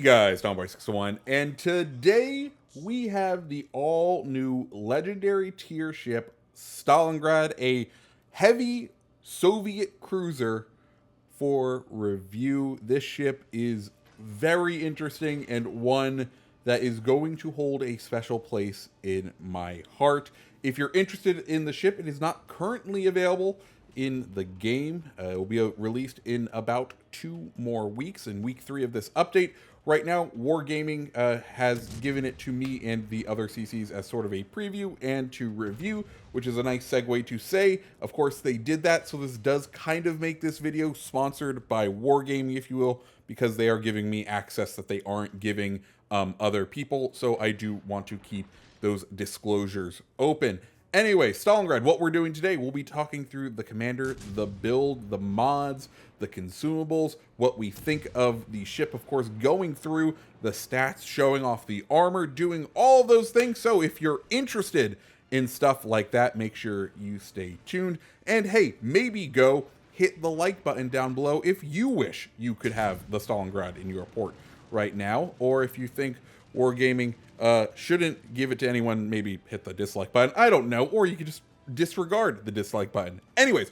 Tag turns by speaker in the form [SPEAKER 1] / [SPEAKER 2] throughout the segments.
[SPEAKER 1] guys, Tomboy61, and today we have the all-new legendary tier ship Stalingrad, a heavy Soviet cruiser for review. This ship is very interesting and one that is going to hold a special place in my heart. If you're interested in the ship, it is not currently available in the game. It will be released in about 2 more weeks, in week 3 of this update. Right now, Wargaming has given it to me and the other CCs as sort of a preview and to review, which is a nice segue to say, of course, they did that, so this does kind of make this video sponsored by Wargaming, if you will, because they are giving me access that they aren't giving other people, so I do want to keep those disclosures open. Anyway, Stalingrad, what we're doing today, we'll be talking through the commander, the build, the mods, the consumables, what we think of the ship, of course, going through the stats, showing off the armor, doing all those things. So if you're interested in stuff like that, make sure you stay tuned. And hey, maybe go hit the like button down below if you wish you could have the Stalingrad in your port right now, or if you think Wargaming shouldn't give it to anyone, maybe hit the dislike button. I don't know, or you could just disregard the dislike button. Anyways,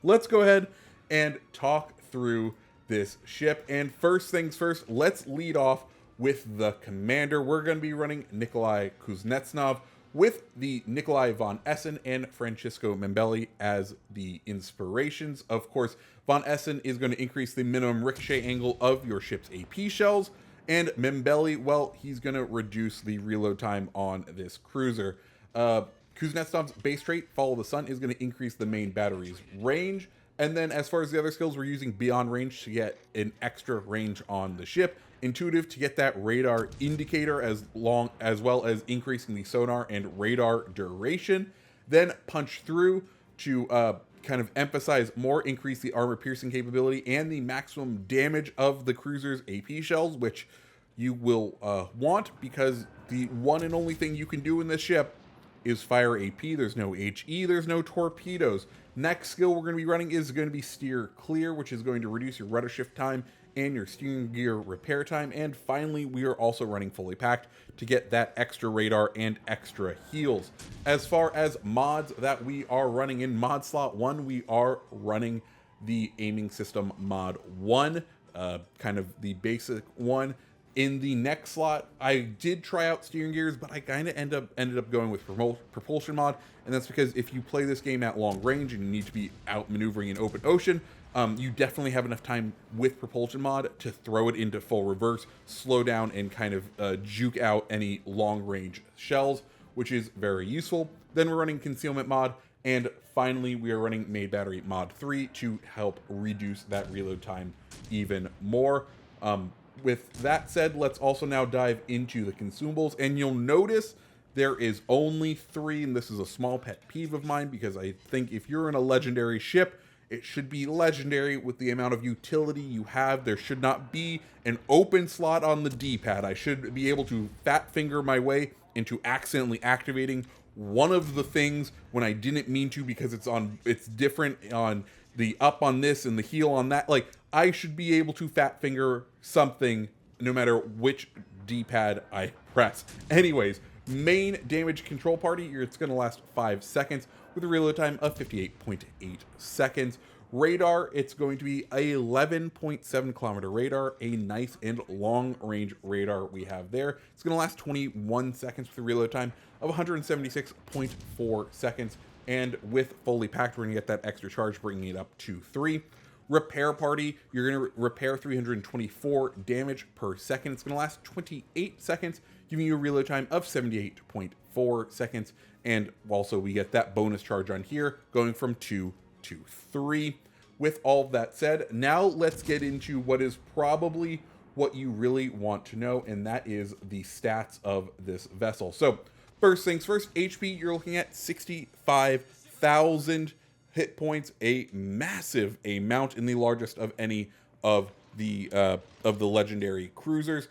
[SPEAKER 1] let's go ahead and talk through this ship. And first things first, let's lead off with the commander. We're going to be running Nikolai Kuznetsov with the Nikolai von Essen and Francisco Membelli as the inspirations. Of course, von Essen is going to increase the minimum ricochet angle of your ship's AP shells, and Membelli, well, he's going to reduce the reload time on this cruiser. Kuznetsov's base trait, Follow the Sun, is going to increase the main battery's range. And then as far as the other skills, we're using Beyond Range to get an extra range on the ship. Intuitive to get that radar indicator, as well as increasing the sonar and radar duration. Then Punch Through to kind of emphasize more, increase the armor piercing capability and the maximum damage of the cruiser's AP shells, which you will want, because the one and only thing you can do in this ship is fire AP. There's no HE, there's no torpedoes. Next skill we're going to be running is going to be Steer Clear, which is going to reduce your rudder shift time and your steering gear repair time. And finally, we are also running Fully Packed to get that extra radar and extra heals. As far as mods that we are running in mod slot 1, we are running the aiming system mod 1, kind of the basic one. In the next slot, I did try out steering gears, but I kind of ended up going with propulsion mod, and that's because if you play this game at long range and you need to be out maneuvering in open ocean, you definitely have enough time with propulsion mod to throw it into full reverse, slow down, and kind of juke out any long range shells, which is very useful. Then we're running concealment mod, and finally we are running main battery mod 3 to help reduce that reload time even more. With that said, let's also now dive into the consumables, and you'll notice there is only 3, and this is a small pet peeve of mine, because I think if you're in a legendary ship, it should be legendary with the amount of utility you have. There should not be an open slot on the D-pad. I should be able to fat finger my way into accidentally activating one of the things when I didn't mean to, because it's different on the up on this and the heel on that. Like, I should be able to fat finger something no matter which D-pad I press. Anyways, main damage control party, it's going to last 5 seconds with a reload time of 58.8 seconds. Radar, it's going to be a 11.7 kilometer radar, a nice and long range radar we have there. It's going to last 21 seconds with a reload time of 176.4 seconds. And with Fully Packed, we're going to get that extra charge, bringing it up to 3. Repair party, you're going to repair 324 damage per second. It's going to last 28 seconds, giving you a reload time of 78.4 seconds. And also we get that bonus charge on here, going from 2 to 3. With all that said, now let's get into what is probably what you really want to know, and that is the stats of this vessel. So first things first, HP, you're looking at 65,000 hit points, a massive amount, in the largest of any of the legendary cruisers.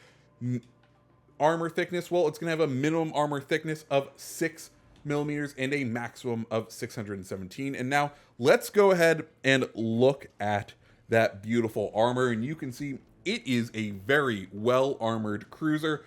[SPEAKER 1] Armor thickness, well, it's going to have a minimum armor thickness of 6 millimeters and a maximum of 617. And now let's go ahead and look at that beautiful armor, and you can see it is a very well-armored cruiser.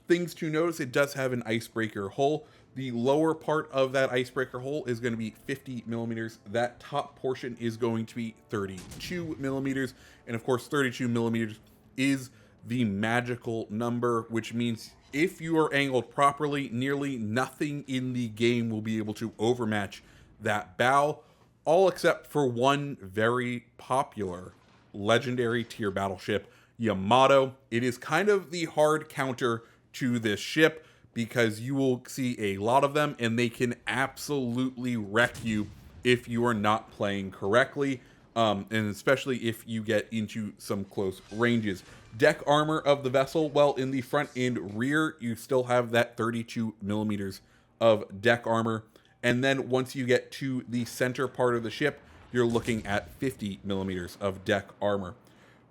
[SPEAKER 1] Things to notice, it does have an icebreaker hull. The lower part of that icebreaker hull is going to be 50 millimeters. That top portion is going to be 32 millimeters. And of course, 32 millimeters is the magical number, which means if you are angled properly, nearly nothing in the game will be able to overmatch that bow, all except for one very popular legendary tier battleship, Yamato. It is kind of the hard counter to this ship because you will see a lot of them and they can absolutely wreck you if you are not playing correctly, and especially if you get into some close ranges. Deck armor of the vessel, well, in the front and rear, you still have that 32 millimeters of deck armor. And then once you get to the center part of the ship, you're looking at 50 millimeters of deck armor.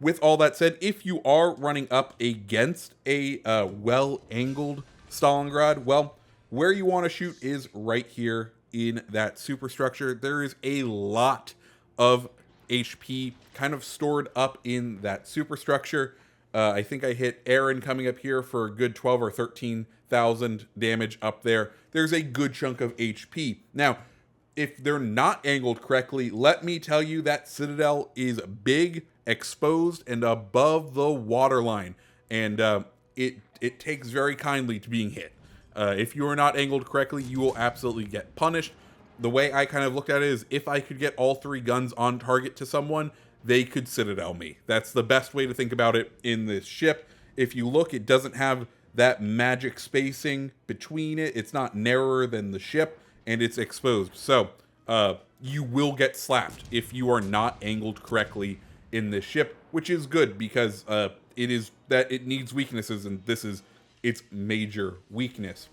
[SPEAKER 1] With all that said, if you are running up against a well-angled Stalingrad, well, where you want to shoot is right here in that superstructure. There is a lot of HP kind of stored up in that superstructure. I think I hit Aaron coming up here for a good 12 or 13,000 damage up there. There's a good chunk of HP. Now, if they're not angled correctly, let me tell you that Citadel is big, exposed, and above the waterline. And it takes very kindly to being hit. If you are not angled correctly, you will absolutely get punished. The way I kind of looked at it is if I could get all three guns on target to someone, they could Citadel me. That's the best way to think about it in this ship. If you look, it doesn't have that magic spacing between it. It's not narrower than the ship, and it's exposed. So you will get slapped if you are not angled correctly in this ship, which is good because it needs weaknesses, and this is its major weakness.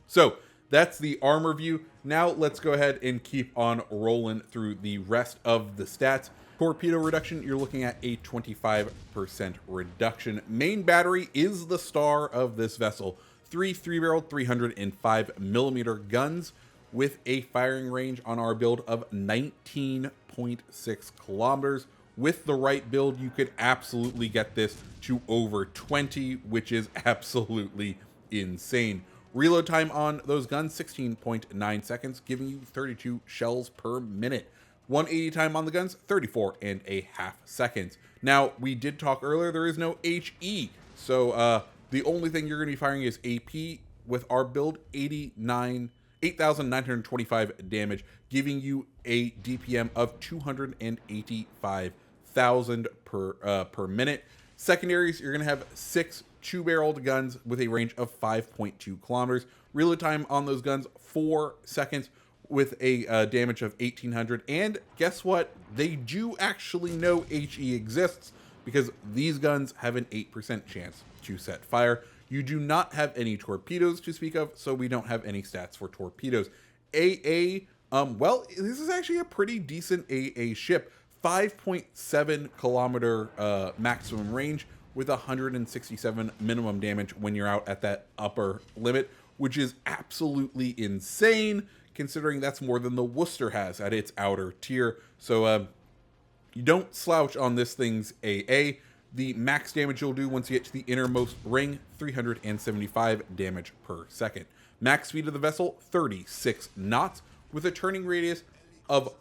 [SPEAKER 1] So that's the armor view. Now let's go ahead and keep on rolling through the rest of the stats. Torpedo reduction, you're looking at a 25% reduction. Main battery is the star of this vessel. Three 3-barreled 305 millimeter guns with a firing range on our build of 19.6 kilometers. With the right build, you could absolutely get this to over 20, which is absolutely insane. Reload time on those guns, 16.9 seconds, giving you 32 shells per minute. 180 time on the guns, 34.5 seconds. Now, we did talk earlier, there is no HE. So the only thing you're going to be firing is AP. With our build, 8,925 damage, giving you a DPM of 285,000 per minute. Secondaries, you're going to have 6 2-barreled guns with a range of 5.2 kilometers. Reload time on those guns, 4 seconds, with a damage of 1,800. And guess what? They do actually know HE exists because these guns have an 8% chance to set fire. You do not have any torpedoes to speak of, so we don't have any stats for torpedoes. AA, well, this is actually a pretty decent AA ship. 5.7 kilometer maximum range with 167 minimum damage when you're out at that upper limit, which is absolutely insane considering that's more than the Worcester has at its outer tier. So you don't slouch on this thing's AA. The max damage you'll do once you get to the innermost ring, 375 damage per second. Max speed of the vessel, 36 knots, with a turning radius of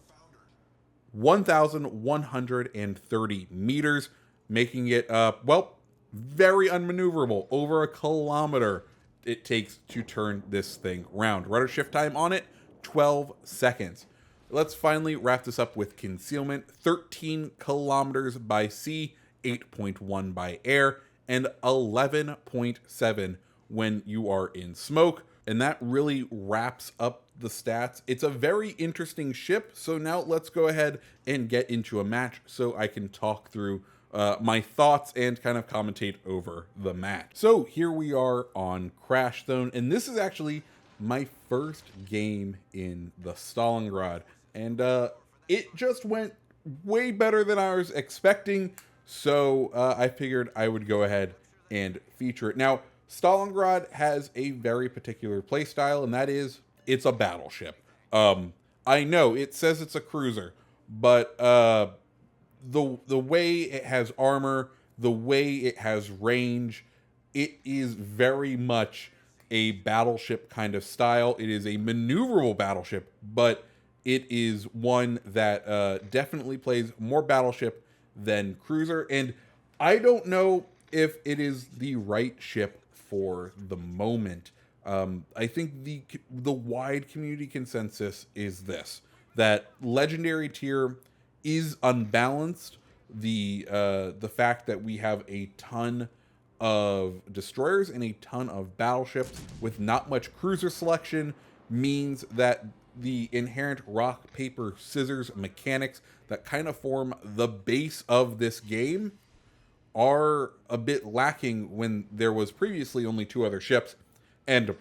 [SPEAKER 1] 1,130 meters, making it, well, very unmaneuverable. Over a kilometer it takes to turn this thing round. Rudder shift time on it, 12 seconds. Let's finally wrap this up with concealment. 13 kilometers by sea, 8.1 by air, and 11.7 when you are in smoke. And that really wraps up the stats. It's a very interesting ship. So now let's go ahead and get into a match so I can talk through my thoughts and kind of commentate over the match. So here we are on Crash Zone, and this is actually my first game in the Stalingrad, and it just went way better than I was expecting, so I figured I would go ahead and feature it. Now, Stalingrad has a very particular playstyle, and that is, it's a battleship. I know, it says it's a cruiser, but the way it has armor, the way it has range, it is very much a battleship kind of style. It is a maneuverable battleship, but it is one that definitely plays more battleship than cruiser. And I don't know if it is the right ship for the moment. I think the wide community consensus is this: that legendary tier is unbalanced. The fact that we have a ton of destroyers and a ton of battleships with not much cruiser selection means that the inherent rock paper scissors mechanics that kind of form the base of this game are a bit lacking when there was previously only two other ships. And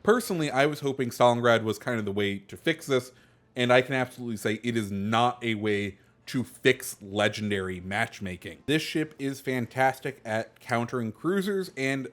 [SPEAKER 1] personally, I was hoping Stalingrad was kind of the way to fix this, and I can absolutely say it is not a way to fix legendary matchmaking. This ship is fantastic at countering cruisers and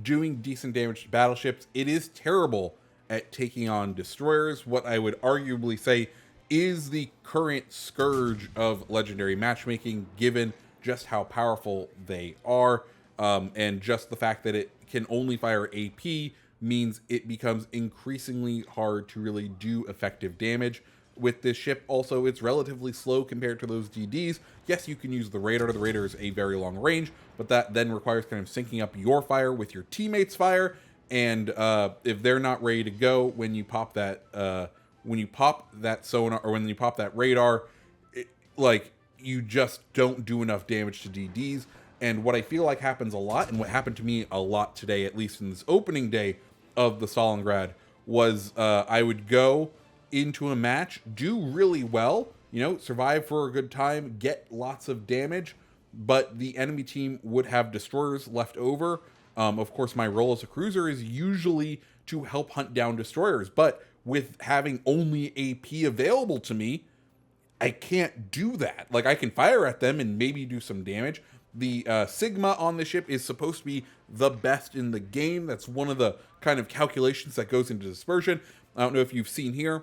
[SPEAKER 1] doing decent damage to battleships. It is terrible at taking on destroyers, what I would arguably say is the current scourge of legendary matchmaking, given just how powerful they are, and just the fact that it can only fire AP means it becomes increasingly hard to really do effective damage with this ship. Also, it's relatively slow compared to those DDs. Yes, you can use the radar. The radar is a very long range, but that then requires kind of syncing up your fire with your teammates' fire. And if they're not ready to go when you pop that sonar, or when you pop that radar, like, you just don't do enough damage to DDs. And what I feel like happens a lot, and what happened to me a lot today, at least in this opening day of the Stalingrad, was I would go into a match, do really well, survive for a good time, get lots of damage, but the enemy team would have destroyers left over. Of course, my role as a cruiser is usually to help hunt down destroyers, but with having only AP available to me, I can't do that. Like, I can fire at them and maybe do some damage. The Sigma on the ship is supposed to be the best in the game. That's one of the kind of calculations that goes into dispersion. I don't know if you've seen here.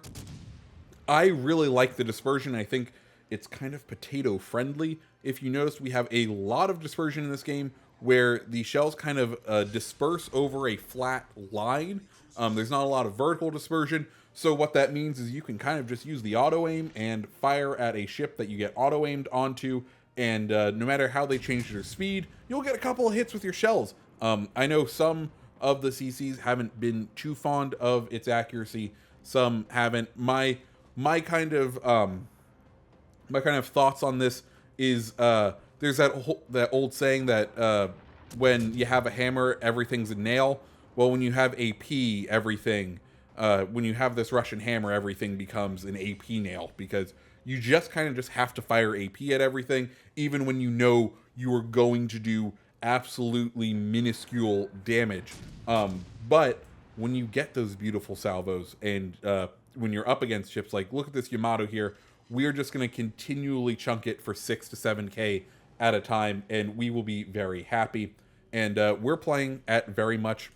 [SPEAKER 1] I really like the dispersion. I think it's kind of potato friendly. If you notice, we have a lot of dispersion in this game where the shells kind of disperse over a flat line. There's not a lot of vertical dispersion. So what that means is you can kind of just use the auto aim and fire at a ship that you get auto aimed onto. And no matter how they change their speed, you'll get a couple of hits with your shells. I know some of the CCs haven't been too fond of its accuracy. Some haven't. My kind of thoughts on this is there's that old saying that when you have a hammer, everything's a nail. Well, when you have AP, everything. When you have this Russian hammer, everything becomes an AP nail, because you just kind of just have to fire AP at everything, even when you know you are going to do absolutely minuscule damage. But when you get those beautiful salvos, and when you're up against ships, like, look at this Yamato here, we're just going to continually chunk it for 6 to 7k at a time, and we will be very happy. And we're playing at very much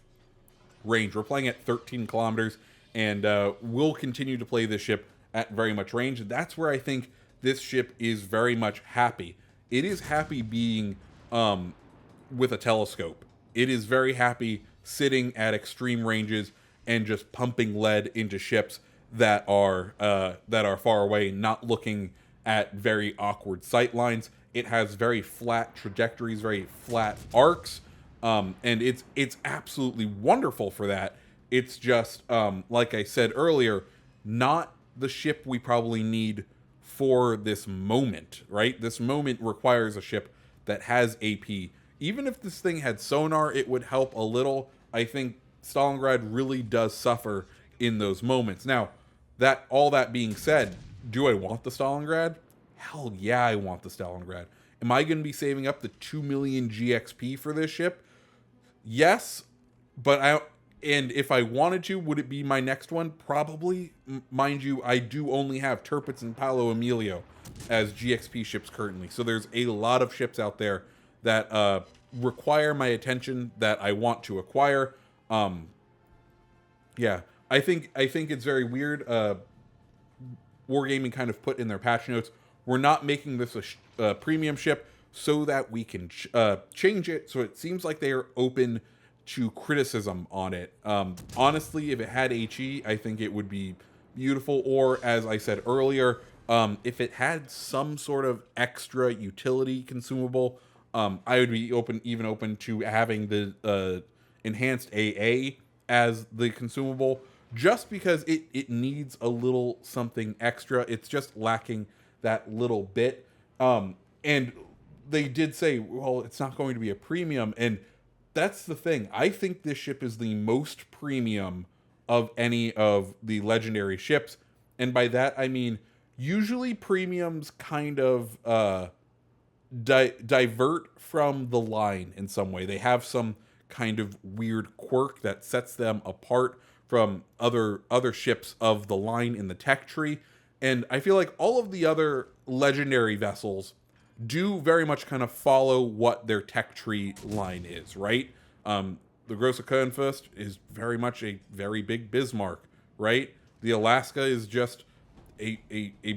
[SPEAKER 1] range. We're playing at 13 kilometers, and we'll continue to play this ship at very much range. That's where I think this ship is very much happy. It is happy being with a telescope. It is very happy sitting at extreme ranges and just pumping lead into ships that are far away, not looking at very awkward sight lines. It has very flat trajectories, very flat arcs, and it's absolutely wonderful for that. It's just, like I said earlier, not the ship we probably need for this moment, right? This moment requires a ship that has AP. Even if this thing had sonar, it would help a little. I think Stalingrad really does suffer in those moments. Now, all that being said, do I want the Stalingrad? Hell yeah, I want the Stalingrad. Am I going to be saving up the 2 million GXP for this ship? Yes, but and if I wanted to, would it be my next one? Probably. Mind you, I do only have Tirpitz and Paolo Emilio as GXP ships currently. So there's a lot of ships out there that require my attention that I want to acquire. Yeah, I think it's very weird. Wargaming kind of put in their patch notes, we're not making this a premium ship so that we can change it. So it seems like they are open to criticism on it. Honestly, if it had HE, I think it would be beautiful. Or as I said earlier, if it had some sort of extra utility consumable, I would be even open to having the enhanced AA as the consumable, just because it needs a little something extra. It's just lacking that little bit. And they did say, well, it's not going to be a premium, and that's the thing. I think this ship is the most premium of any of the legendary ships, and by that I mean usually premiums kind of divert from the line in some way. They have some kind of weird quirk that sets them apart from other ships of the line in the tech tree. And I feel like all of the other legendary vessels do very much kind of follow what their tech tree line is, right? The Grosse Kernfürst is very much a very big Bismarck, right? The Alaska is just a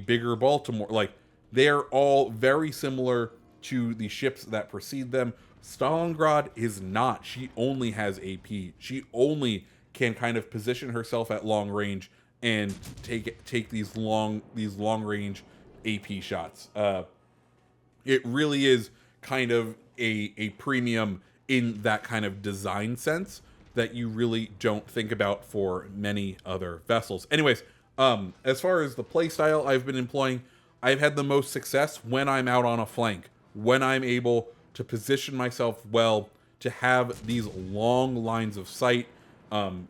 [SPEAKER 1] bigger Baltimore. Like, they're all very similar to the ships that precede them. Stalingrad is not. She only has AP. She only can kind of position herself at long range and take these long range AP shots. It really is kind of a premium in that kind of design sense that you really don't think about for many other vessels. Anyways, as far as the playstyle I've been employing, I've had the most success when I'm out on a flank, when I'm able to position myself well, to have these long lines of sight, to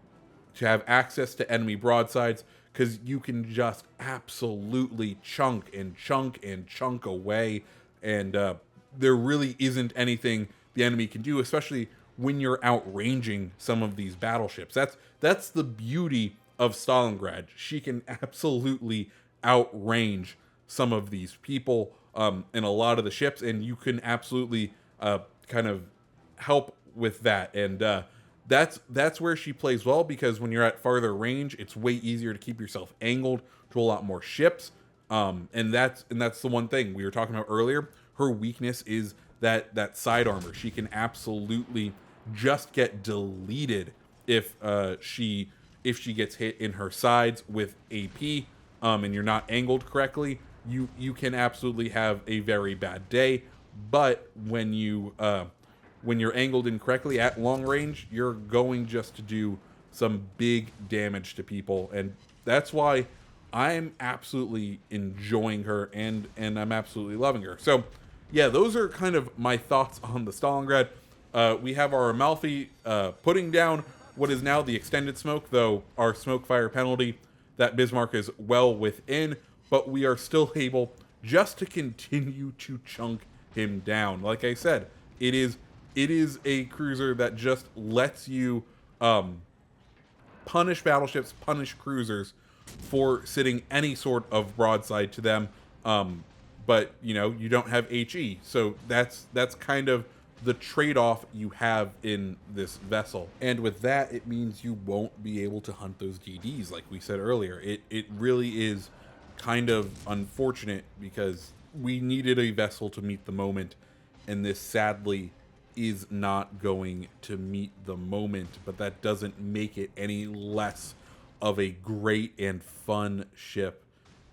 [SPEAKER 1] have access to enemy broadsides, because you can just absolutely chunk and chunk and chunk away, and there really isn't anything the enemy can do, especially when you're outranging some of these battleships. That's the beauty of Stalingrad. She can absolutely outrange some of these people in a lot of the ships, and you can absolutely kind of help with that. And that's where she plays well, because when you're at farther range, it's way easier to keep yourself angled to a lot more ships. And that's the one thing we were talking about earlier. Her weakness is that side armor. She can absolutely just get deleted if she gets hit in her sides with AP, and you're not angled correctly. You can absolutely have a very bad day. But when you're angled incorrectly at long range, you're going just to do some big damage to people, and that's why I'm absolutely enjoying her, and I'm absolutely loving her. So yeah, those are kind of my thoughts on the Stalingrad. We have our Amalfi putting down what is now the extended smoke, though our smoke fire penalty, that Bismarck is well within, but we are still able just to continue to chunk him down. Like I said, it is a cruiser that just lets you punish battleships, punish cruisers for sitting any sort of broadside to them. But you don't have HE, so that's kind of the trade-off you have in this vessel. And with that, it means you won't be able to hunt those DDs, like we said earlier. It really is kind of unfortunate, because we needed a vessel to meet the moment, and this sadly is not going to meet the moment, but that doesn't make it any less of a great and fun ship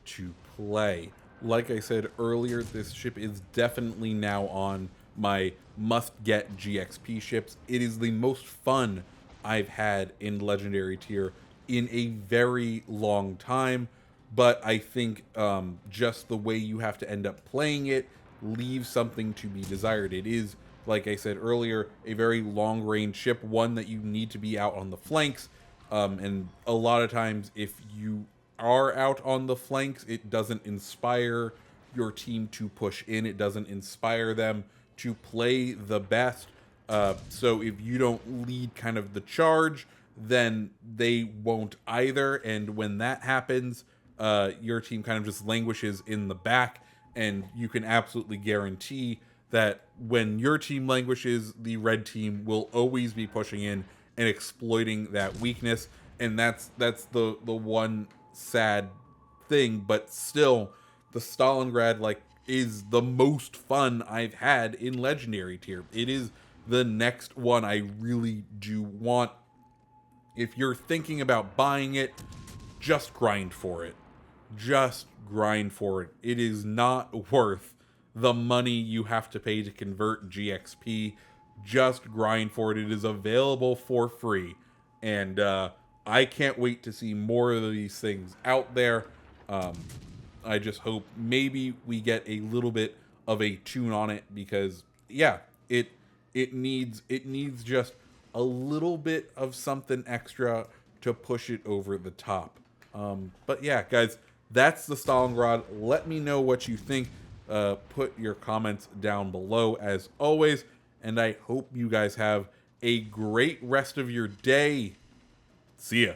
[SPEAKER 1] to play. Like I said earlier, this ship is definitely now on my must-get GXP ships. It is the most fun I've had in Legendary tier in a very long time, but I think just the way you have to end up playing it leaves something to be desired. It is, like I said earlier, a very long-range ship, one that you need to be out on the flanks, and a lot of times if you are out on the flanks, it doesn't inspire your team to push in. It doesn't inspire them to play the best. So if you don't lead kind of the charge, then they won't either. And when that happens, your team kind of just languishes in the back, and you can absolutely guarantee that when your team languishes, the red team will always be pushing in and exploiting that weakness. And that's the one sad thing, but still, the Stalingrad like is the most fun I've had in Legendary tier. It is the next one I really do want. If you're thinking about buying it, just grind for it. Just grind for it. It is not worth the money you have to pay to convert GXP. Just grind for it. It is available for free. And I can't wait to see more of these things out there. I just hope maybe we get a little bit of a tune on it, because yeah, it needs just a little bit of something extra to push it over the top. But yeah, guys, that's the Stalingrad. Let me know what you think. Put your comments down below as always, and I hope you guys have a great rest of your day. See ya.